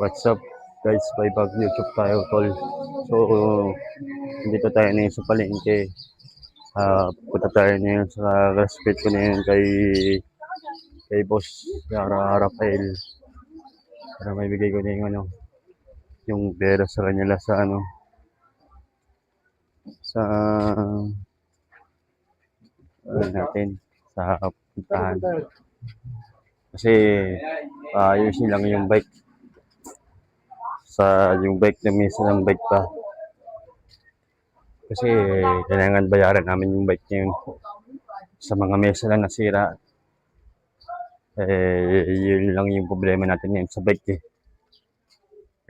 What's up guys, by Bag YouTube tayo tol. So dito tayo ngayon sa palengke. Punta tayo ngayon sa respect ko na yun kay Boss Rafael para may bigay ko na yung yung pera sa kanila sa sa natin sa puntahan kasi ayusin lang yung bike yung bike na minsan ng bike pa kasi kailangan bayaran namin yung bike niya yun sa mga mesa lang nasira. Yun lang yung problema natin ngayon sa bike eh.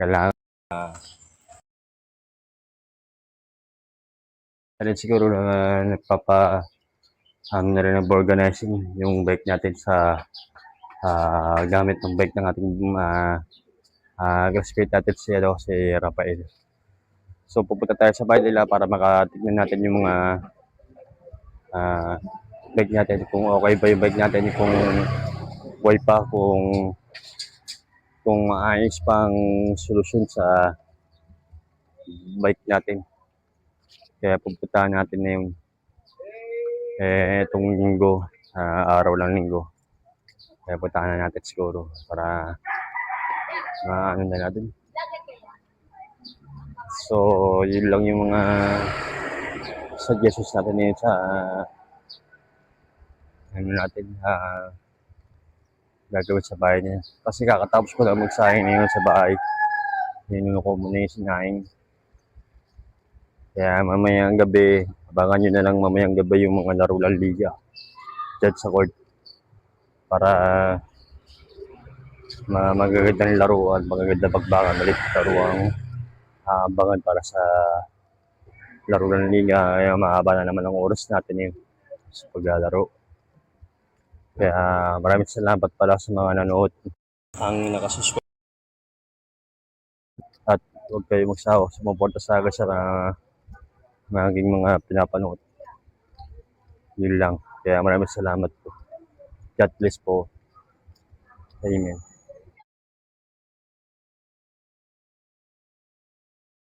Kailangan rin siguro na na rin ng organizing yung bike natin sa gamit ng bike ng ating classmate natin si Rafael. So pupunta tayo sa bahay nila para makatignan natin yung mga bike natin, kung okay ba yung bike natin, kung buhay pa, kung maayos pang solusyon sa bike natin. Kaya pupuntahan natin na yung itong linggo, araw lang linggo. Kaya puntahan na natin siguro para ano na natin. So yun lang yung mga suggestions natin ngayon sa natin gagawin sa bahay niya. Kasi kakatapos ko lang magsayang ngayon sa bahay. Ninuno ko muna yung sinaing. Kaya mamayang gabi, abangan nyo na lang mamayang gabi yung mga laro ng liga dyan sa court. Para magagandang laruan, magagandang pagbangan ulit laruan abangan para sa laro ng liga. Kaya mahaba na naman ang oras natin yun sa paglalaro. Kaya maraming salamat pala sa mga nanood ang nakasuspend at huwag kayo magsawa sumuporta sa akin sa maging mga pinapanood. Yun lang. Kaya maraming salamat po. God bless po. Amen.